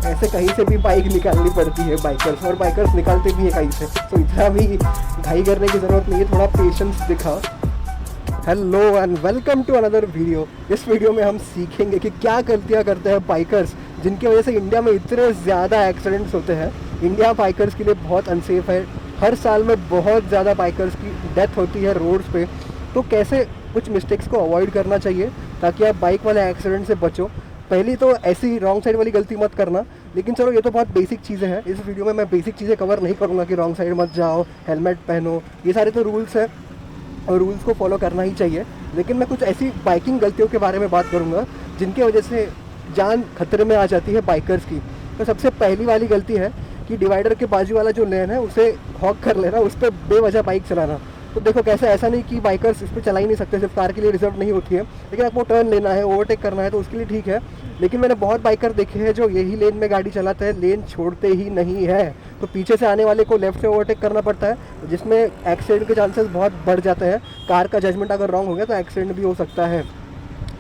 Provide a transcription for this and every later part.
ऐसे कहीं से भी बाइक निकालनी पड़ती है बाइकर्स, और बाइकर्स निकालते भी है कहीं से, तो इतना भी घाई करने की ज़रूरत नहीं है, थोड़ा पेशेंस दिखाओ। Hello and welcome to another video. इस वीडियो में हम सीखेंगे कि क्या गलतियाँ करते हैं बाइकर्स जिनकी वजह से इंडिया में इतने ज़्यादा एक्सीडेंट्स होते हैं। इंडिया बाइकर्स के लिए बहुत अनसेफ है, हर साल में बहुत ज़्यादा बाइकर्स की डेथ होती है रोड्स पे। तो कैसे कुछ मिस्टेक्स को अवॉइड करना चाहिए ताकि आप बाइक वाले एक्सीडेंट से बचो। पहली तो ऐसी रॉन्ग साइड वाली गलती मत करना, लेकिन चलो ये तो बहुत बेसिक चीज़ें हैं। इस वीडियो में मैं बेसिक चीज़ें कवर नहीं करूँगा कि रॉन्ग साइड मत जाओ, हेलमेट पहनो, ये सारे तो रूल्स हैं और रूल्स को फॉलो करना ही चाहिए। लेकिन मैं कुछ ऐसी बाइकिंग गलतियों के बारे में बात करूंगा जिनकी वजह से जान खतरे में आ जाती है बाइकर्स की। तो सबसे पहली वाली गलती है कि डिवाइडर के बाजू वाला जो लेन है उसे हॉक कर लेना, उस पर बेवजह बाइक चलाना। तो देखो कैसे, ऐसा नहीं कि बाइकर्स इस पर चला ही नहीं सकते, सिर्फ कार के लिए रिजर्व नहीं होती है, लेकिन आपको टर्न लेना है, ओवरटेक करना है तो उसके लिए ठीक है। लेकिन मैंने बहुत बाइकर देखे हैं जो यही लेन में गाड़ी चलाते हैं, लेन छोड़ते ही नहीं है, तो पीछे से आने वाले को लेफ्ट से ओवरटेक करना पड़ता है, जिसमें एक्सीडेंट के चांसेस बहुत बढ़ जाते हैं। कार का जजमेंट अगर रॉन्ग हो गया तो एक्सीडेंट भी हो सकता है।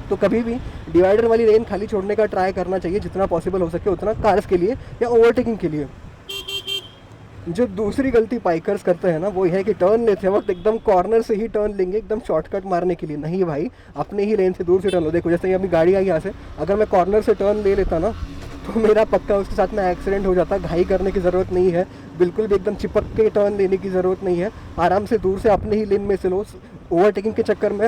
तो कभी भी डिवाइडर वाली लेन खाली छोड़ने का ट्राई करना चाहिए जितना पॉसिबल हो सके उतना, कार्स के लिए या ओवरटेकिंग के लिए। जो दूसरी गलती बाइकर्स करते हैं ना वो ये है कि टर्न लेते वक्त एकदम कॉर्नर से ही टर्न लेंगे, एकदम शॉर्टकट मारने के लिए। नहीं भाई, अपने ही लेन से दूर से टर्न लो। देखो जैसे ही अभी गाड़ी आई यहाँ से, अगर मैं कॉर्नर से टर्न ले लेता ना तो मेरा पक्का उसके साथ में एक्सीडेंट हो जाता। घाई करने की ज़रूरत नहीं है, बिल्कुल भी एकदम चिपक के टर्न लेने की ज़रूरत नहीं है। आराम से दूर से अपने ही लेन में से लो। ओवरटेकिंग के चक्कर में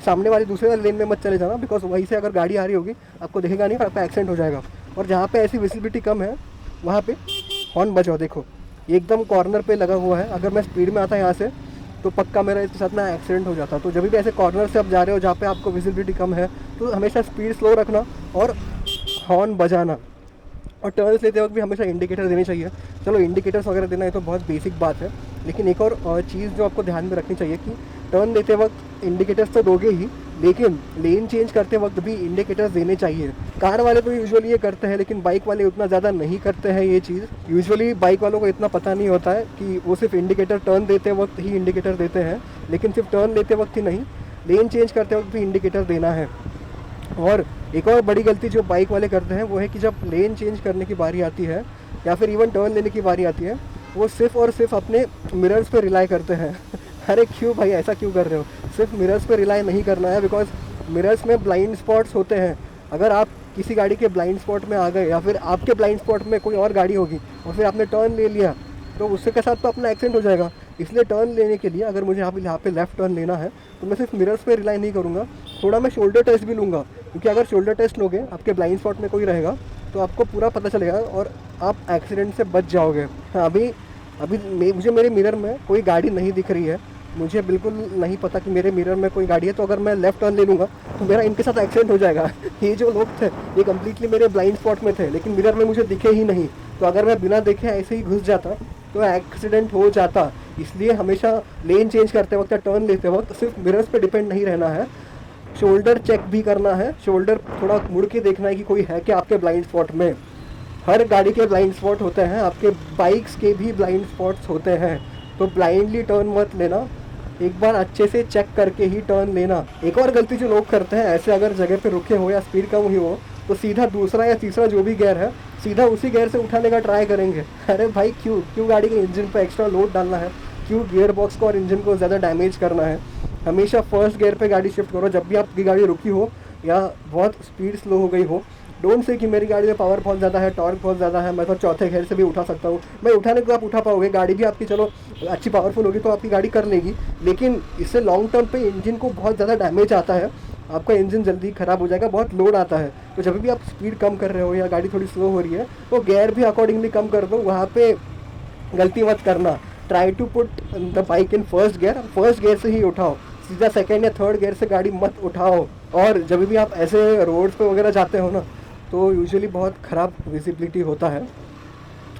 सामने वाली दूसरे वाले लेन में मत चले जाना, बिकॉज वहीं से अगर गाड़ी आ रही होगी आपको दिखेगा नहीं और आपका एक्सीडेंट हो जाएगा। और जहाँ पे ऐसी विजिबिलिटी कम है वहाँ पे हॉर्न बजाओ। देखो एकदम कॉर्नर पे लगा हुआ है, अगर मैं स्पीड में आता यहाँ से तो पक्का मेरा इसके साथ में एक्सीडेंट हो जाता। तो जब भी ऐसे कॉर्नर से आप जा रहे हो जहाँ पे आपको विजिबिलिटी कम है तो हमेशा स्पीड स्लो रखना और हॉर्न बजाना। और टर्न्स लेते वक्त भी हमेशा इंडिकेटर देने चाहिए। चलो इंडिकेटर्स वगैरह देना ये तो बहुत बेसिक बात है, लेकिन एक और चीज़ जो आपको ध्यान में रखनी चाहिए कि टर्न लेते वक्त इंडिकेटर्स तो दोगे ही, लेकिन लेन चेंज करते वक्त भी इंडिकेटर्स देने चाहिए। कार वाले तो यूजुअली ये करते हैं, लेकिन बाइक वाले उतना ज़्यादा नहीं करते हैं ये चीज़। यूजुअली बाइक वालों को इतना पता नहीं होता है कि वो सिर्फ इंडिकेटर टर्न देते वक्त ही इंडिकेटर देते हैं, लेकिन सिर्फ टर्न लेते वक्त ही नहीं, लेन चेंज करते वक्त भी इंडिकेटर देना है। और एक और बड़ी गलती जो बाइक वाले करते हैं वो है कि जब लेन चेंज करने की बारी आती है या फिर इवन टर्न लेने की बारी आती है, वो सिर्फ और सिर्फ अपने मिरर्स पे रिलाई करते हैं। अरे क्यों भाई, ऐसा क्यों कर रहे हो? सिर्फ मिरर्स पे रिलाई नहीं करना है, बिकॉज मिरर्स में ब्लाइंड स्पॉट्स होते हैं। अगर आप किसी गाड़ी के ब्लाइंड स्पॉट में आ गए या फिर आपके ब्लाइंड स्पॉट में कोई और गाड़ी होगी और फिर आपने टर्न ले लिया तो उसके के साथ तो अपना एक्सीडेंट हो जाएगा। इसलिए टर्न लेने के लिए अगर मुझे यहाँ पे लेफ़्ट टर्न लेना है तो मैं सिर्फ मिरर्स पे रिलाई नहीं करूँगा, थोड़ा मैं शोल्डर टेस्ट भी लूँगा, क्योंकि अगर शोल्डर टेस्ट लोगे, आपके ब्लाइंड स्पॉट में कोई रहेगा तो आपको पूरा पता चलेगा और आप एक्सीडेंट से बच जाओगे। हाँ, अभी मुझे मेरे मिरर में कोई गाड़ी नहीं दिख रही है, मुझे बिल्कुल नहीं पता कि मेरे मिरर में कोई गाड़ी है, तो अगर मैं लेफ़्ट टर्न ले लूँगा तो मेरा इनके साथ एक्सीडेंट हो जाएगा। ये जो लोग थे ये कम्प्लीटली मेरे ब्लाइंड स्पॉट में थे, लेकिन मिरर में मुझे दिखे ही नहीं, तो अगर मैं बिना देखे ऐसे ही घुस जाता तो एक्सीडेंट हो जाता। इसलिए हमेशा लेन चेंज करते वक्त या टर्न लेते वक्त सिर्फ मिरर्स पे डिपेंड नहीं रहना है, शोल्डर चेक भी करना है। शोल्डर थोड़ा मुड़ के देखना है कि कोई है क्या आपके ब्लाइंड स्पॉट में। हर गाड़ी के ब्लाइंड स्पॉट होते हैं, आपके बाइक्स के भी ब्लाइंड स्पॉट्स होते हैं, तो ब्लाइंडली टर्न मत लेना, एक बार अच्छे से चेक करके ही टर्न लेना। एक और गलती जो लोग करते हैं, ऐसे अगर जगह पे रुके हो या स्पीड कम हुई हो तो सीधा दूसरा या तीसरा जो भी गियर है सीधा उसी गियर से उठाने का ट्राई करेंगे। अरे भाई क्यों गाड़ी के इंजन पर एक्स्ट्रा लोड डालना है, क्यों गियर बॉक्स को और इंजन को ज़्यादा डैमेज करना है। हमेशा फर्स्ट गियर पे गाड़ी शिफ्ट करो जब भी आपकी गाड़ी रुकी हो या बहुत स्पीड स्लो हो गई हो। डोंट से कि मेरी गाड़ी में पावर बहुत ज़्यादा है, टॉर्क बहुत ज़्यादा है, मैं तो चौथे गियर से भी उठा सकता हूँ। मैं उठाने को आप उठा पाओगे, गाड़ी भी आपकी चलो अच्छी पावरफुल होगी तो आपकी गाड़ी कर लेगी, लेकिन इससे लॉन्ग टर्म पे इंजन को बहुत ज़्यादा डैमेज आता है, आपका इंजन जल्दी ख़राब हो जाएगा, बहुत लोड आता है। तो जब भी आप स्पीड कम कर रहे हो या गाड़ी थोड़ी स्लो हो रही है तो गियर भी अकॉर्डिंगली कम कर दो, वहाँ पे गलती मत करना। Try to put the bike in first gear से ही उठाओ, सीधा सेकेंड या थर्ड गियर से गाड़ी मत उठाओ। और जब भी आप ऐसे रोड्स पे वगैरह जाते हो ना तो यूजुअली बहुत ख़राब विजिबिलिटी होता है,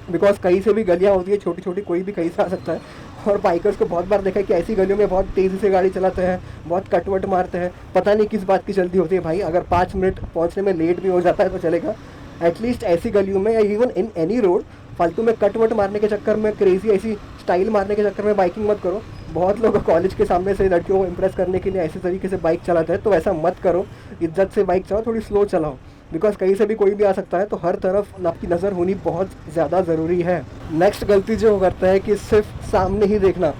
बिकॉज कहीं से भी गलियाँ होती है छोटी छोटी, कोई भी कहीं से आ सकता है। और बाइकर्स को बहुत बार देखा है कि ऐसी गलियों में बहुत तेज़ी से गाड़ी चलाते हैं, बहुत कटवट मारते हैं, पता नहीं किस बात की जल्दी होती है। भाई अगर 5 मिनट पहुंचने में लेट भी हो जाता है तो चलेगा, एटलीस्ट ऐसी गलियों में या इवन इन एनी रोड फालतू में कटवट मारने के चक्कर में, क्रेजी ऐसी स्टाइल मारने के चक्कर में बाइकिंग मत करो। बहुत लोग कॉलेज के सामने से लड़कियों को इम्प्रेस करने के लिए ऐसे तरीके से बाइक चलाते हैं, तो ऐसा मत करो। इज्जत से बाइक चलाओ, थोड़ी स्लो चलाओ। बिकॉज कहीं से भी कोई भी आ सकता है, तो हर तरफ आपकी नज़र होनी बहुत ज़्यादा ज़रूरी है। नेक्स्ट गलती जो करता है कि सिर्फ सामने ही देखना।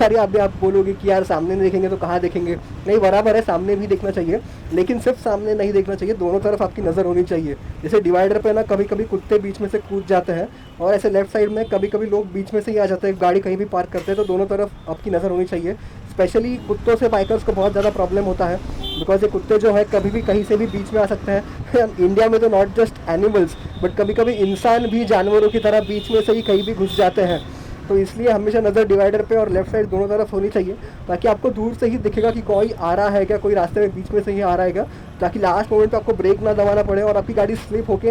अरे अभी आप बोलोगे कि यार सामने नहीं देखेंगे तो कहाँ देखेंगे, नहीं बराबर है, सामने भी देखना चाहिए, लेकिन सिर्फ सामने नहीं देखना चाहिए, दोनों तरफ आपकी नज़र होनी चाहिए। जैसे डिवाइडर पे ना कभी कभी कुत्ते बीच में से कूद जाते हैं, और ऐसे लेफ्ट साइड में कभी कभी लोग बीच में से ही आ जाते हैं, गाड़ी कहीं भी पार्क करते हैं, तो दोनों तरफ आपकी नज़र होनी चाहिए। स्पेशली कुत्तों से बाइकर्स को बहुत ज़्यादा प्रॉब्लम होता है, बिकॉज ये कुत्ते जो है कभी भी कहीं से भी बीच में आ सकते हैं। इंडिया में तो नॉट जस्ट एनिमल्स बट कभी कभी इंसान भी जानवरों की तरह बीच में से ही कहीं भी घुस जाते हैं। तो इसलिए हमेशा नज़र डिवाइडर पे और लेफ्ट साइड दोनों तरफ होनी चाहिए, ताकि आपको दूर से ही दिखेगा कि कोई आ रहा है क्या, कोई रास्ते में बीच में से ही आ रहा है क्या, ताकि लास्ट मोमेंट पे आपको ब्रेक ना दबाना पड़े और आपकी गाड़ी स्लिप होके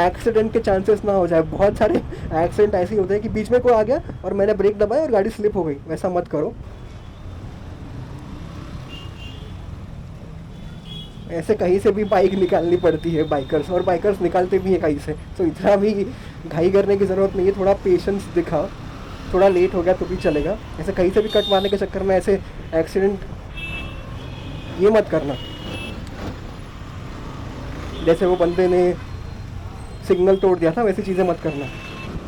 एक्सीडेंट के चांसेस ना हो जाए। बहुत सारे एक्सीडेंट ऐसे ही होते हैं कि बीच में कोई आ गया और मैंने ब्रेक दबाया और गाड़ी स्लिप हो गई, वैसा मत करो। ऐसे कहीं से भी बाइक निकालनी पड़ती है बाइकर्स, और बाइकर्स निकालते भी हैं कहीं से, तो इतना भी घाई करने की ज़रूरत नहीं है, थोड़ा पेशेंस दिखाओ। थोड़ा लेट हो गया तो भी चलेगा, ऐसे कहीं से भी कट मारने के चक्कर में ऐसे एक्सीडेंट ये मत करना। जैसे वो बंदे ने सिग्नल तोड़ दिया था, वैसी चीज़ें मत करना।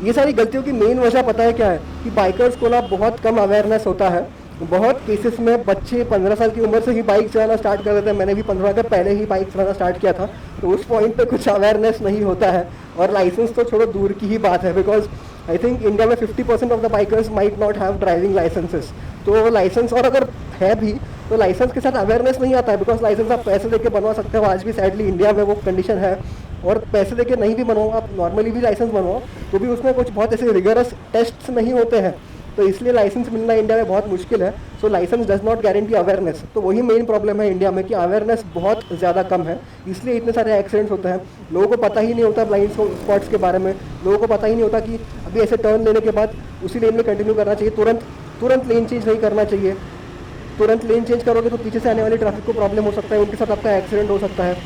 ये सारी गलतियों की मेन वजह पता है क्या है, कि बाइकर्स को ना बहुत कम अवेयरनेस होता है। बहुत केसेस में बच्चे 15 साल की उम्र से ही बाइक चलाना स्टार्ट कर देते हैं। मैंने भी 15 के पहले ही बाइक चलाना स्टार्ट किया था, तो उस पॉइंट पे कुछ अवेयरनेस नहीं होता है, और लाइसेंस तो छोड़ो दूर की ही बात है, बिकॉज आई थिंक इंडिया में 50% of the bikers might not have driving licences. तो लाइसेंस, और अगर है भी तो लाइसेंस के साथ अवेयरनेस नहीं आता है, बिकॉज लाइसेंस आप पैसे देके बनवा सकते हो, आज भी सैडली इंडिया में वो कंडीशन है। और पैसे देके नहीं भी बनवाओ, आप नॉर्मली भी लाइसेंस बनवाओ तो भी उसमें कुछ बहुत ऐसे रिगरस टेस्ट्स नहीं होते हैं, तो इसलिए लाइसेंस मिलना इंडिया में बहुत मुश्किल है। So license does not guarantee awareness, तो वही मेन प्रॉब्लम है इंडिया में कि अवेयरनेस बहुत ज़्यादा कम है, इसलिए इतने सारे एक्सीडेंट्स होते हैं। लोगों को पता ही नहीं होता ब्लाइंड स्पॉट्स के बारे में, लोगों को पता ही नहीं होता कि अभी ऐसे टर्न लेने के बाद उसी लेन में कंटिन्यू करना चाहिए, तुरंत लेन चेंज नहीं करना चाहिए। तुरंत लेन चेंज करोगे तो पीछे से आने वाली ट्रैफिक को प्रॉब्लम हो सकता है, उनके साथ आपका एक्सीडेंट हो सकता है।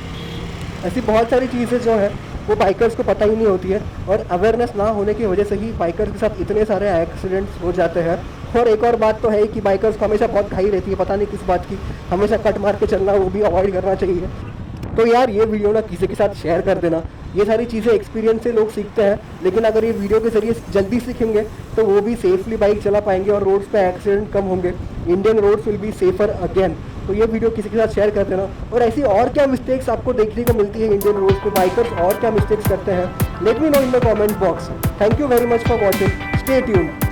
ऐसी बहुत सारी चीज़ें जो है वो बाइकर्स को पता ही नहीं होती है, और अवेयरनेस ना होने की वजह से ही बाइकर्स के साथ इतने सारे एक्सीडेंट्स हो जाते हैं। और एक और बात तो है कि बाइकर्स को हमेशा बहुत घाई रहती है, पता नहीं किस बात की, हमेशा कट मार के चलना वो भी अवॉइड करना चाहिए। तो यार ये वीडियो ना किसी के साथ शेयर कर देना। ये सारी चीज़ें एक्सपीरियंस से लोग सीखते हैं, लेकिन अगर ये वीडियो के जरिए जल्दी सीखेंगे तो वो भी सेफली बाइक चला पाएंगे और रोड्स पे एक्सीडेंट कम होंगे। Indian roads will be safer again. तो ये वीडियो किसी के साथ शेयर कर देना। और ऐसी और क्या मिस्टेक्स आपको देखने को मिलती है इंडियन रोड्स पे, बाइकर्स और क्या मिस्टेक्स करते हैं, let me know in the comment box. Thank you very much for watching, stay tuned.